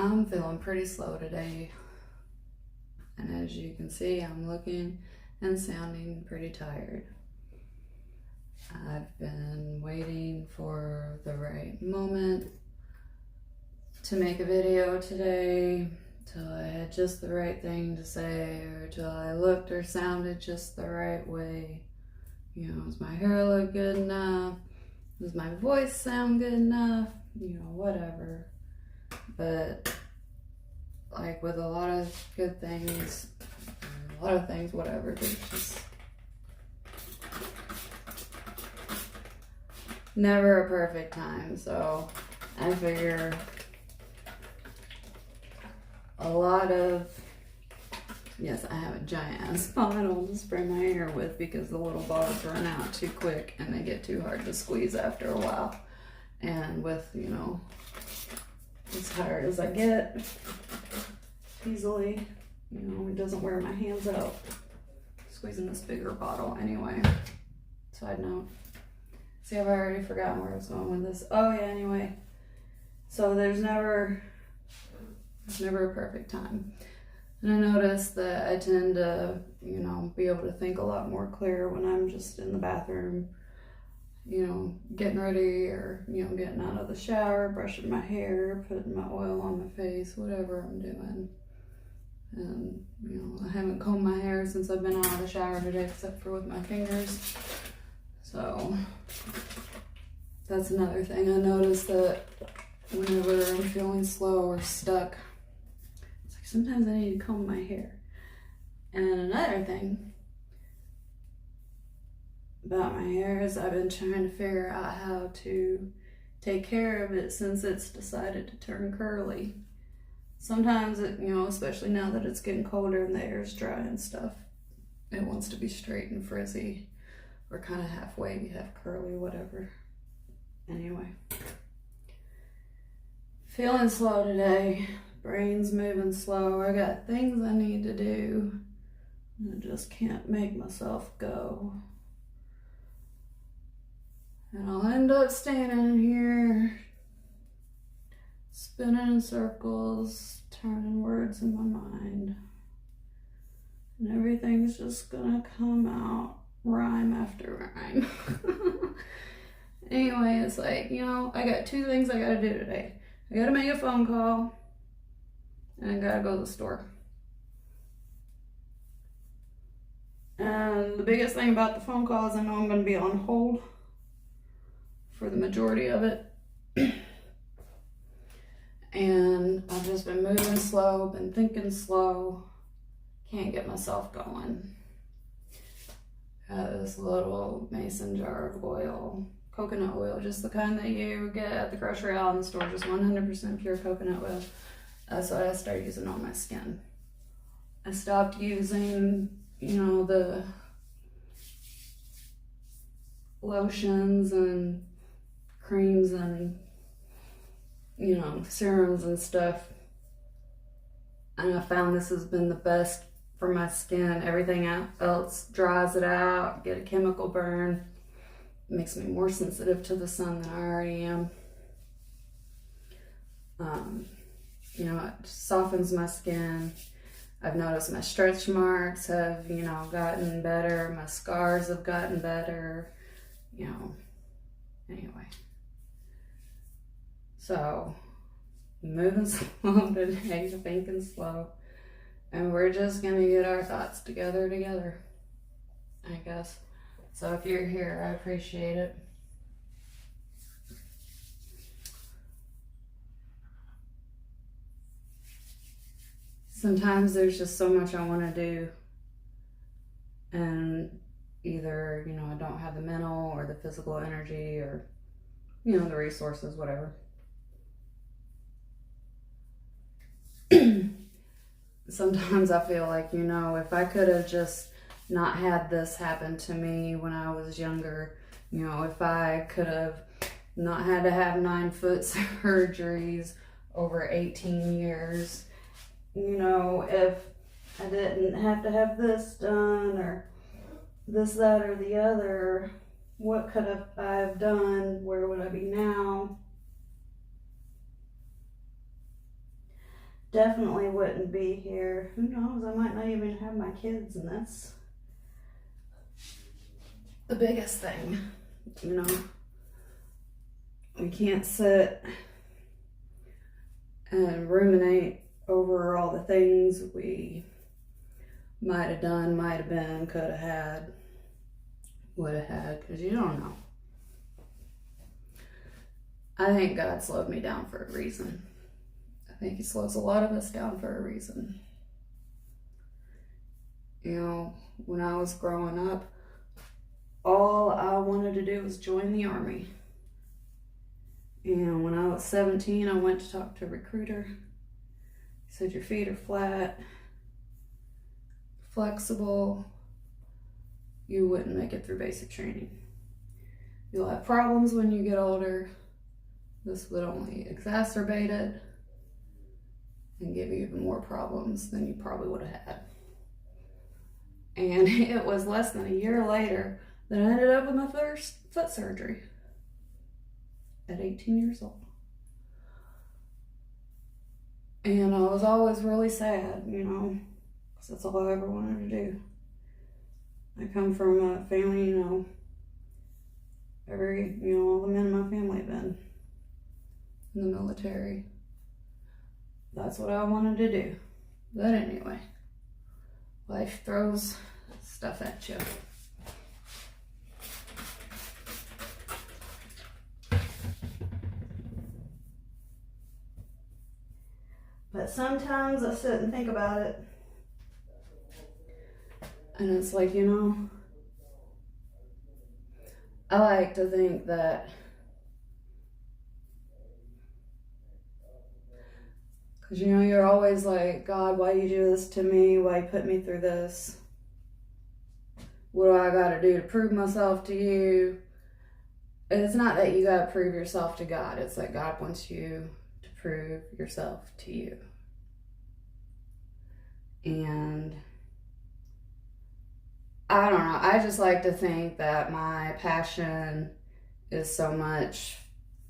I'm feeling pretty slow today, and as you can see, I'm looking and sounding pretty tired. I've been waiting for the right moment to make a video today, till I had just the right thing to say, or till I looked or sounded just the right way. You know, does my hair look good enough? Does my voice sound good enough? You know, whatever. But like with a lot of good things, whatever, there's just never a perfect time. So I figure yes, I have a giant ass bottle to spray my hair with because the little bottles run out too quick and they get too hard to squeeze after a while. And with, you know, as tired as I get easily, you know, it doesn't wear my hands out squeezing this bigger bottle anyway. Side note. See, I've already forgotten where I was going with this. Oh yeah, anyway. So there's never a perfect time. And I notice that I tend to, you know, be able to think a lot more clear when I'm just in the bathroom, you know, getting ready, or, you know, getting out of the shower, brushing my hair, putting my oil on my face, whatever I'm doing. And, you know, I haven't combed my hair since I've been out of the shower today, except for with my fingers. So that's another thing. I noticed that whenever I'm feeling slow or stuck, sometimes I need to comb my hair. And another thing about my hair is I've been trying to figure out how to take care of it since it's decided to turn curly. Sometimes it, you know, especially now that it's getting colder and the air's dry and stuff, it wants to be straight and frizzy, or kind of halfway, half curly, whatever. Anyway, feeling slow today. Brain's moving slow. I got things I need to do. I just can't make myself go. And I'll end up standing here, spinning in circles, turning words in my mind. And everything's just gonna come out rhyme after rhyme. Anyway, it's like, you know, I got two things I gotta do today. I gotta make a phone call, and I gotta go to the store. And the biggest thing about the phone call is I know I'm gonna be on hold for the majority of it. And I've just been moving slow, been thinking slow, can't get myself going. Got this little mason jar of oil, coconut oil, just the kind that you get at the grocery aisle in the store, just 100% pure coconut oil. That's what I started using on my skin. I stopped using, you know, the lotions and creams and, you know, serums and stuff. And I found this has been the best for my skin. Everything else dries it out, get a chemical burn, makes me more sensitive to the sun than I already am. You know, it softens my skin. I've noticed my stretch marks have, you know, gotten better. My scars have gotten better, you know, anyway. So, moving slow today, thinking slow. And we're just gonna get our thoughts together, I guess. So if you're here, I appreciate it. Sometimes there's just so much I want to do, and either, you know, I don't have the mental or the physical energy, or, you know, the resources, whatever. Sometimes I feel like, you know, if I could have just not had this happen to me when I was younger, you know, if I could have not had to have 9-foot surgeries over 18 years, you know, if I didn't have to have this done, or this, that, or the other, what could I have done? Where would I be now? definitely wouldn't be here. Who knows? I might not even have my kids, and that's the biggest thing, you know. We can't sit and ruminate over all the things we might have done, might have been, could have had, would have had, because you don't know. I think God slowed me down for a reason. I think He slows a lot of us down for a reason. You know, when I was growing up, all I wanted to do was join the Army. And when I was 17, I went to talk to a recruiter. He said, your feet are flat, flexible, you wouldn't make it through basic training. You'll have problems when you get older. This would only exacerbate it and give you even more problems than you probably would have had. And it was less than a year later that I ended up with my first foot surgery at 18 years old. And I was always really sad, you know, because that's all I ever wanted to do. I come from a family, you know, all the men in my family have been in the military. That's what I wanted to do. But anyway, life throws stuff at you. But sometimes I sit and think about it. And it's like, you know, I like to think that because, you know, you're always like, God, why you do this to me? Why you put me through this? What do I got to do to prove myself to you? And it's not that you got to prove yourself to God. It's that God wants you to prove yourself to you. And I don't know. I just like to think that my passion is so much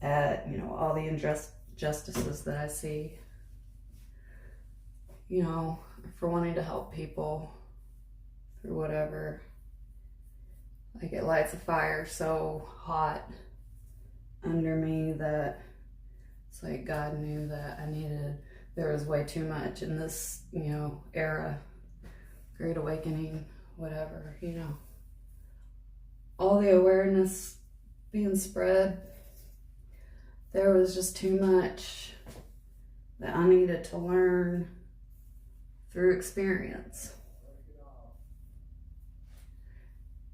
at, you know, all the injustices that I see, you know, for wanting to help people through whatever. Like, it lights a fire so hot under me that it's like God knew that there was way too much in this, you know, era, Great Awakening, whatever, you know. All the awareness being spread, there was just too much that I needed to learn through experience.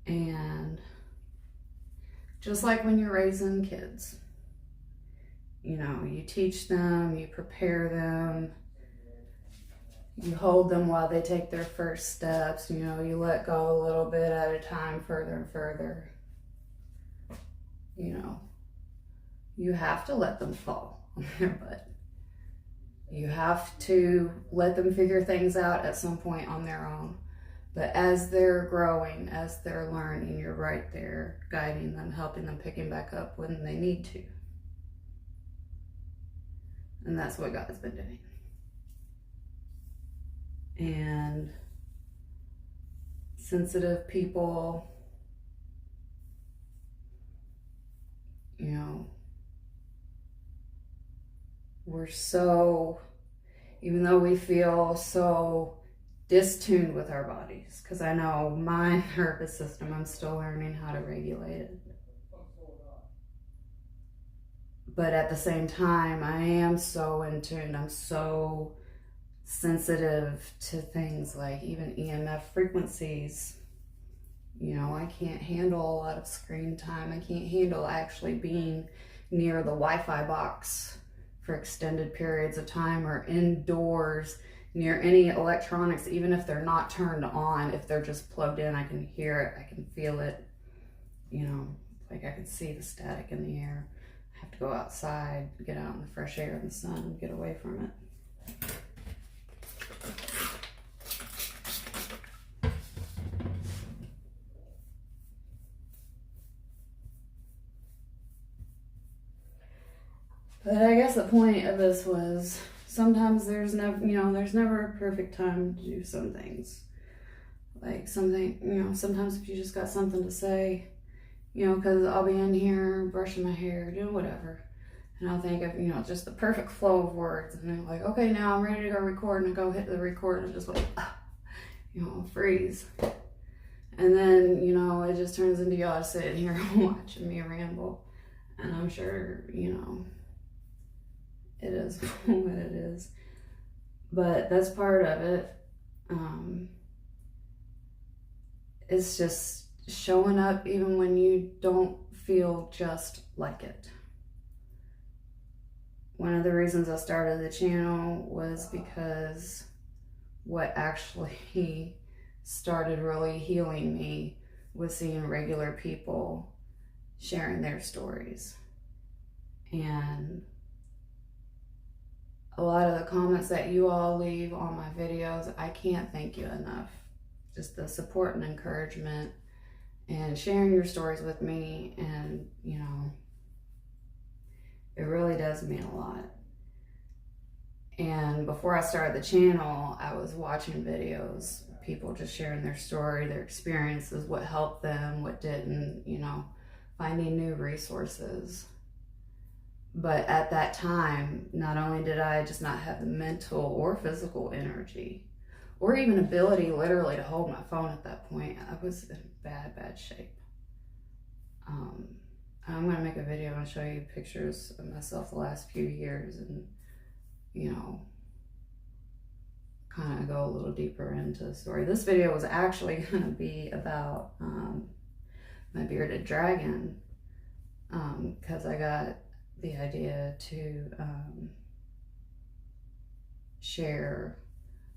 And just like when you're raising kids, you know, you teach them, you prepare them, you hold them while they take their first steps, you know, you let go a little bit at a time, further and further. You know, you have to let them fall on their butt. You have to let them figure things out at some point on their own. But as they're growing, as they're learning, you're right there guiding them, helping them, picking back up when they need to. And that's what God's been doing. And sensitive people, you know, we're so, even though we feel so distuned with our bodies, because I know my nervous system, I'm still learning how to regulate it. But at the same time, I am so in tune. I'm so sensitive to things like even EMF frequencies. You know, I can't handle a lot of screen time. I can't handle actually being near the Wi-Fi box for extended periods of time, or indoors near any electronics, even if they're not turned on. If they're just plugged in, I can hear it, I can feel it, you know, like I can see the static in the air. I have to go outside, get out in the fresh air and the sun, get away from it. But I guess the point of this was sometimes there's never, you know, there's never a perfect time to do some things. Like something, you know, sometimes if you just got something to say, you know, because I'll be in here brushing my hair, doing whatever. And I'll think of, you know, just the perfect flow of words. And then like, okay, now I'm ready to go record. And I go hit the record and just like, you know, freeze. And then, you know, it just turns into y'all sitting here watching me ramble. And I'm sure, you know, it is what it is. But that's part of it. It's just showing up even when you don't feel just like it. One of the reasons I started the channel was because what actually started really healing me was seeing regular people sharing their stories. And a lot of the comments that you all leave on my videos, I can't thank you enough. Just the support and encouragement and sharing your stories with me, and you know, it really does mean a lot. And before I started the channel, I was watching videos, people just sharing their story, their experiences, what helped them, what didn't, you know, finding new resources. But at that time, not only did I just not have the mental or physical energy or even ability literally to hold my phone at that point, I was in bad shape. I'm going to make a video and show you pictures of myself the last few years and, you know, kind of go a little deeper into the story. This video was actually going to be about my bearded dragon, because I got the idea to share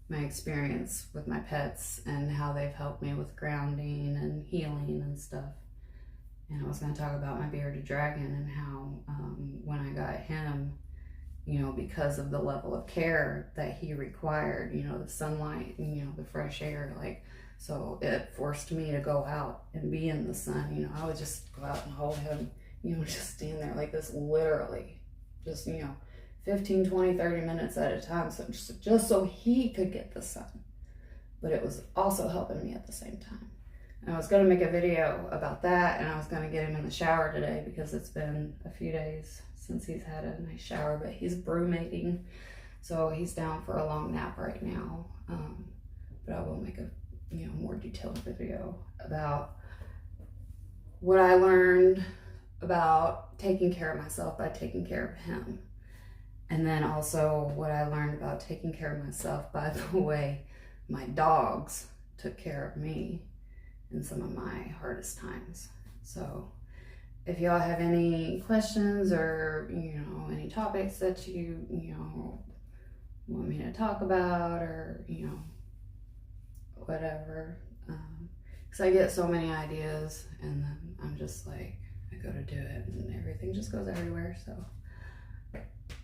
my experience with my pets and how they've helped me with grounding and healing and stuff. And I was going to talk about my bearded dragon and how when I got him, you know, because of the level of care that he required, you know, the sunlight and, you know, the fresh air, like, so it forced me to go out and be in the sun. You know, I would just go out and hold him, you know, just stand there like this, literally, just, you know, 15, 20, 30 minutes at a time, so just so he could get the sun. But it was also helping me at the same time. And I was going to make a video about that, and I was going to get him in the shower today because it's been a few days since he's had a nice shower, but he's brumating, so he's down for a long nap right now. But I will make a, you know, more detailed video about what I learned about taking care of myself by taking care of him. And then also what I learned about taking care of myself by the way my dogs took care of me in some of my hardest times. So if y'all have any questions or, you know, any topics that you know, want me to talk about, or, you know, whatever, because I get so many ideas and then I'm just like, I go to do it and everything just goes everywhere. So,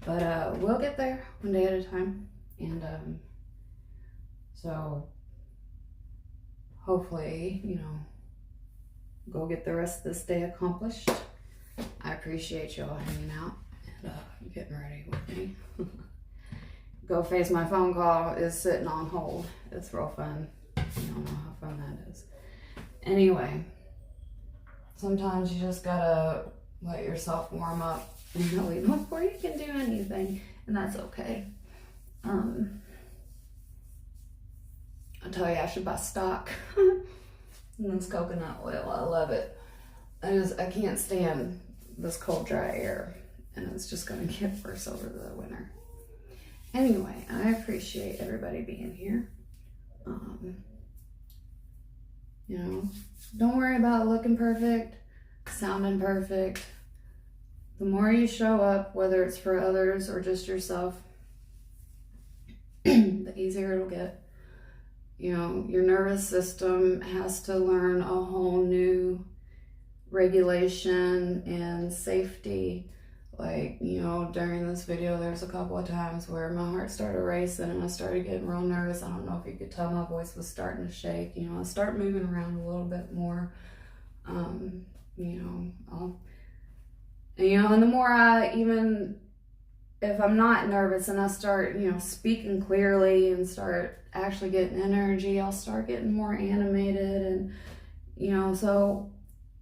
but we'll get there one day at a time. And so hopefully, you know, go get the rest of this day accomplished. I appreciate y'all hanging out and getting ready with me. Go Face, my phone call is sitting on hold. It's real fun. You don't know how fun that is. Anyway, sometimes you just gotta let yourself warm up, you know, even before you can do anything, and that's okay. I'll tell you, I should buy stock. And this coconut oil, I love it. I can't stand this cold, dry air, and it's just gonna get worse over the winter. Anyway, I appreciate everybody being here. You know, don't worry about looking perfect, sounding perfect. The more you show up, whether it's for others or just yourself, the easier it'll get. You know, your nervous system has to learn a whole new regulation and safety. Like, you know, during this video, there's a couple of times where my heart started racing and I started getting real nervous. I don't know if you could tell my voice was starting to shake. You know, I start moving around a little bit more. You know, and the more I even if I'm not nervous and I start, speaking clearly and start actually getting energy, I'll start getting more animated. And, so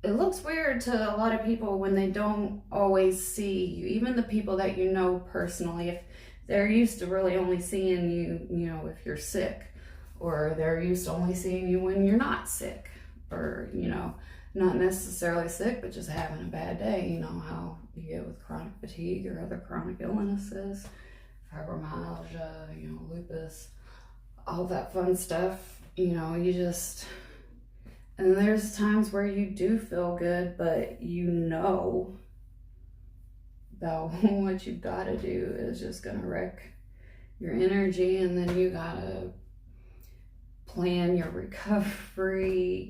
it looks weird to a lot of people when they don't always see you, even the people that you know personally. If they're used to really only seeing you, if you're sick, or they're used to only seeing you when you're not sick, or, not necessarily sick, but just having a bad day, how you get with chronic fatigue or other chronic illnesses, fibromyalgia, lupus, all that fun stuff, you just, and there's times where you do feel good, but that what you've got to do is just going to wreck your energy, and then you got to plan your recovery,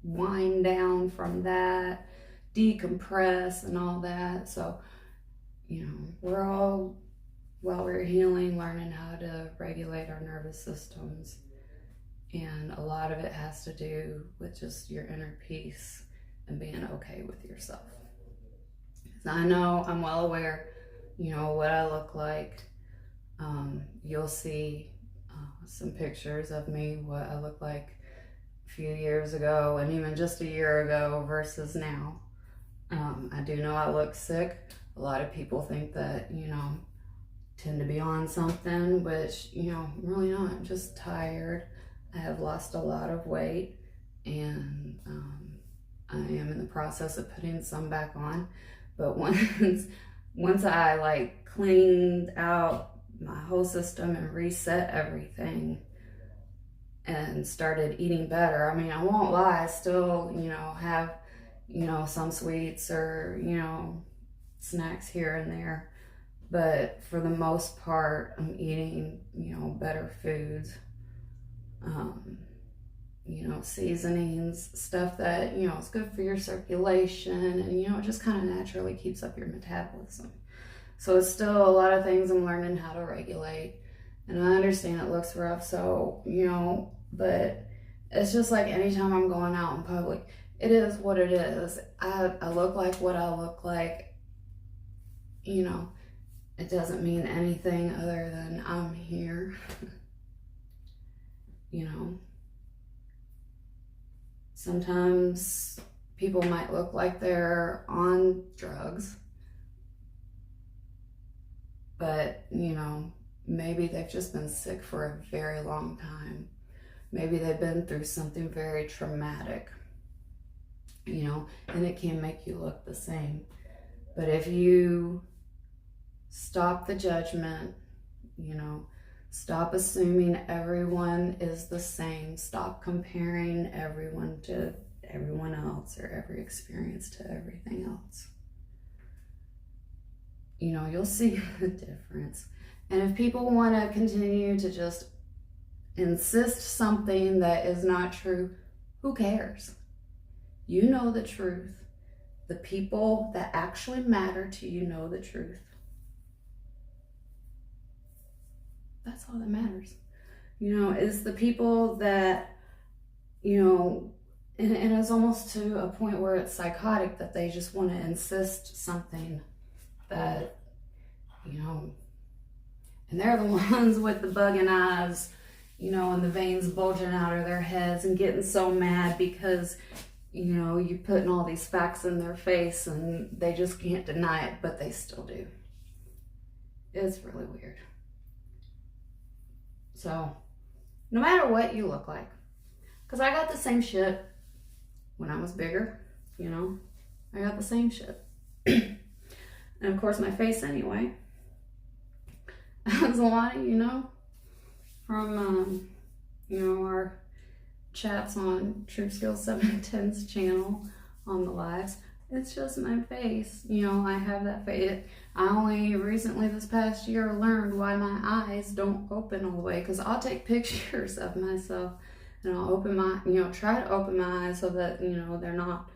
wind down from that, decompress and all that. So, we're all, while we're healing, learning how to regulate our nervous systems. And a lot of it has to do with just your inner peace and being okay with yourself. So I know, I'm well aware, what I look like. You'll see some pictures of me, what I look like a few years ago and even just a year ago versus now. I do know I look sick. A lot of people think that, tend to be on something, which, I'm really not. I'm just tired. I have lost a lot of weight, and I am in the process of putting some back on. But once I cleaned out my whole system and reset everything and started eating better, I won't lie, I still, have, some sweets or, snacks here and there. But for the most part, I'm eating, better foods, seasonings, stuff that, is good for your circulation, and, it just kind of naturally keeps up your metabolism. So it's still a lot of things I'm learning how to regulate. And I understand it looks rough, so, but it's just like anytime I'm going out in public, it is what it is. I look like what I look like, it doesn't mean anything other than I'm here. Sometimes people might look like they're on drugs, but, maybe they've just been sick for a very long time. Maybe they've been through something very traumatic, and it can make you look the same. But if you stop the judgment, stop assuming everyone is the same, stop comparing everyone to everyone else or every experience to everything else, you'll see the difference. And if people want to continue to just insist something that is not true, who cares? You know the truth. The people that actually matter to you know the truth. That's all that matters. Is the people that, and it's almost to a point where it's psychotic that they just want to insist something that, and they're the ones with the bugging eyes, and the veins bulging out of their heads and getting so mad because, you're putting all these facts in their face and they just can't deny it, but they still do. It's really weird. So, no matter what you look like, because I got the same shit when I was bigger, I got the same shit. And of course my face anyway. As a lot of from our chats on True Skills 710's channel on the lives, it's just my face. I have that face. I only recently this past year learned why my eyes don't open all the way, because I'll take pictures of myself and I'll open my, try to open my eyes so that, they're not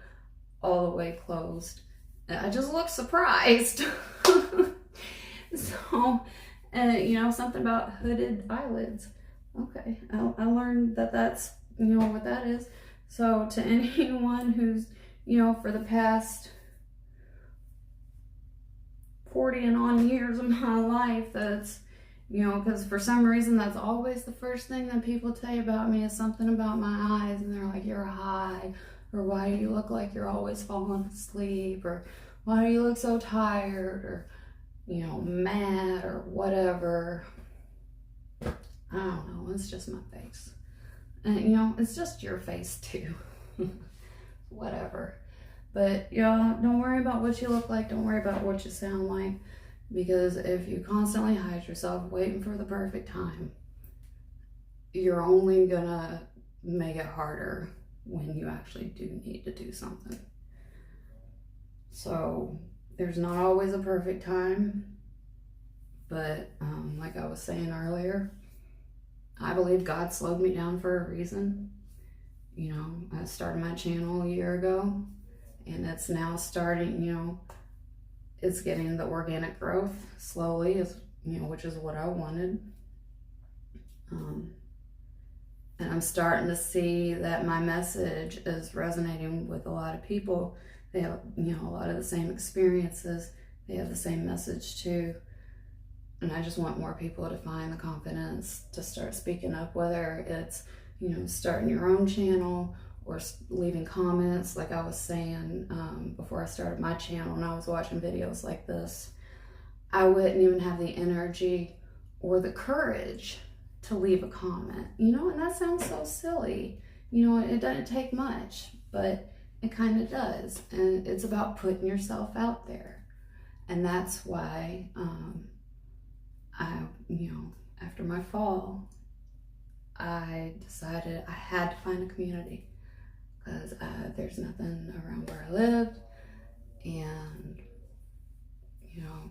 all the way closed. I just look surprised. So, something about hooded eyelids. Okay, I learned that that's, what that is. So to anyone who's, for the past 40 and on years of my life, that's, you know, because for some reason that's always the first thing that people tell you about me is something about my eyes, and they're like, you're high, or why do you look like you're always falling asleep, or why do you look so tired, or, you know, mad, or whatever. I don't know, it's just my face. And, you know, it's just your face too. Whatever. But, y'all, don't worry about what you look like. Don't worry about what you sound like. Because if you constantly hide yourself waiting for the perfect time, you're only gonna make it harder when you actually do need to do something. So, there's not always a perfect time. But, like I was saying earlier, I believe God slowed me down for a reason. You know, I started my channel a year ago, and it's now starting, you know, it's getting the organic growth slowly, is, you know, which is what I wanted. And I'm starting to see that my message is resonating with a lot of people. They have, you know, a lot of the same experiences. They have the same message too. And I just want more people to find the confidence to start speaking up, whether it's, you know, starting your own channel or leaving comments. Like I was saying before I started my channel and I was watching videos like this, I wouldn't even have the energy or the courage to leave a comment, you know, and that sounds so silly. You know, it doesn't take much, but it kind of does. And it's about putting yourself out there. And that's why you know, after my fall, I decided I had to find a community, because there's nothing around where I lived. And, you know,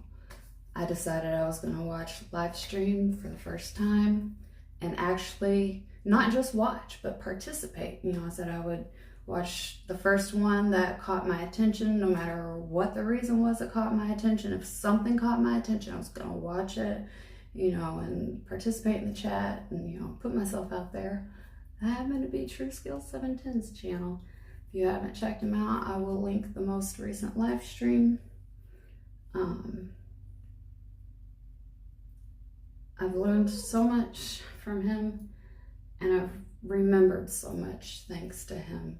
I decided I was going to watch live stream for the first time, and actually not just watch, but participate. You know, I said I would watch the first one that caught my attention, no matter what the reason was that caught my attention. If something caught my attention, I was going to watch it, you know, and participate in the chat and, you know, put myself out there. That happened to be True Skills 710's channel. If you haven't checked him out, I will link the most recent live stream. I've learned so much from him, and I've remembered so much thanks to him,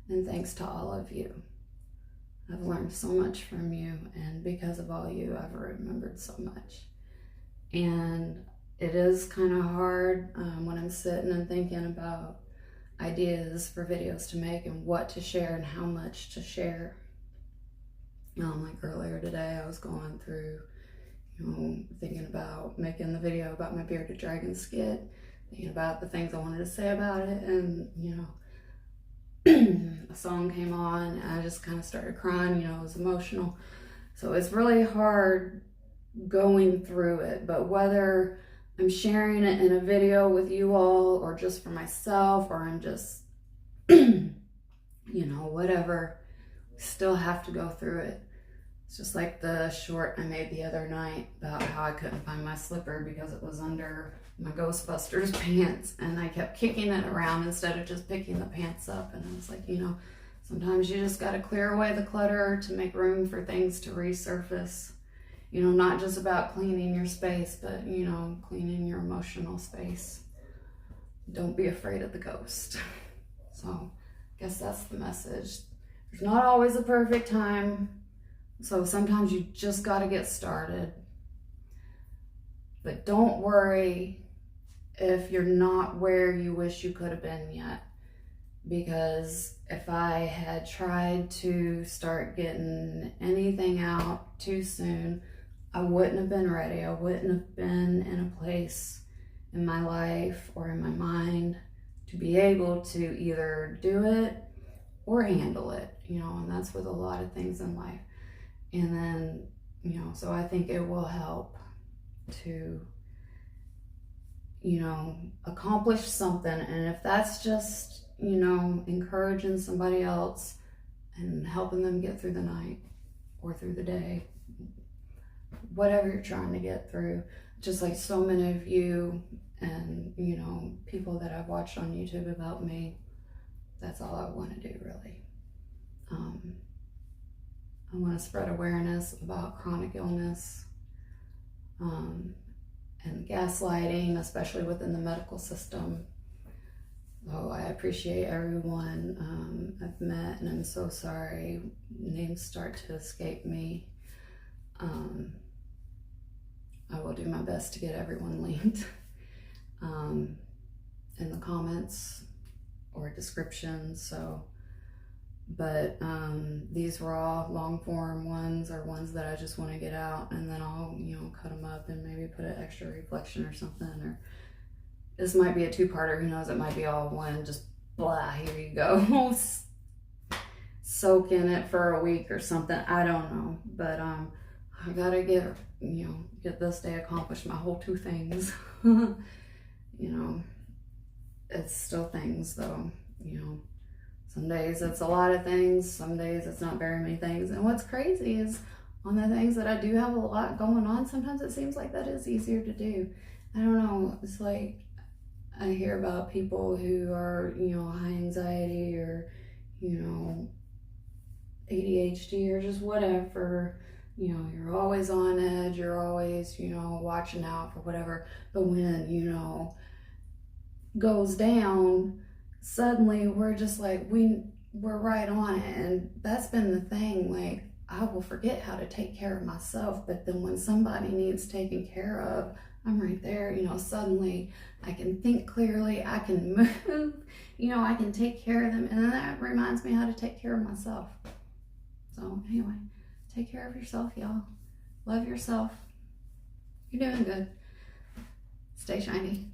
and thanks to all of you. I've learned so much from you, and because of all you, I've remembered so much. And it is kind of hard when I'm sitting and thinking about ideas for videos to make and what to share and how much to share. Like earlier today, I was going through, you know, thinking about making the video about my bearded dragon skit, thinking about the things I wanted to say about it, and, you know, a song came on and I just kind of started crying. You know, it was emotional. So it's really hard going through it, but whether I'm sharing it in a video with you all or just for myself, or I'm just, you know, whatever, we still have to go through it. It's just like the short I made the other night about how I couldn't find my slipper because it was under my Ghostbusters pants, and I kept kicking it around instead of just picking the pants up. And I was like, you know, sometimes you just got to clear away the clutter to make room for things to resurface. You know, not just about cleaning your space, but, you know, cleaning your emotional space. Don't be afraid of the ghost. So I guess that's the message. There's not always a perfect time. So sometimes you just got to get started. But don't worry if you're not where you wish you could have been yet. Because if I had tried to start getting anything out too soon, I wouldn't have been ready. I wouldn't have been in a place in my life or in my mind to be able to either do it or handle it, you know, and that's with a lot of things in life. And then, you know, so I think it will help to, you know, accomplish something. And if that's just, you know, encouraging somebody else and helping them get through the night or through the day, whatever you're trying to get through, just like so many of you and, you know, people that I've watched on YouTube about me, that's all I want to do, really. I want to spread awareness about chronic illness and gaslighting, especially within the medical system. Oh, I appreciate everyone I've met, and I'm so sorry. Names start to escape me. I will do my best to get everyone linked in the comments or description. So, but these were all long form ones, or ones that I just want to get out, and then I'll, you know, cut them up and maybe put an extra reflection or something. Or this might be a two-parter. Who knows? It might be all one. Just blah. Here you go. Soak in it for a week or something. I don't know, but I gotta get this day accomplished. My whole 2 things. You know, it's still things though. You know, some days it's a lot of things. Some days it's not very many things. And what's crazy is on the things that I do have a lot going on, sometimes it seems like that is easier to do. I don't know. It's like I hear about people who are, you know, high anxiety or, you know, ADHD or just whatever. You know, you're always on edge, you're always, you know, watching out for whatever. But when, you know, goes down, suddenly we're just like, we're right on it. And that's been the thing. Like, I will forget how to take care of myself, but then when somebody needs taken care of, I'm right there. You know, suddenly I can think clearly, I can move, you know, I can take care of them. And then that reminds me how to take care of myself. So anyway, take care of yourself, y'all. Love yourself. You're doing good. Stay shiny.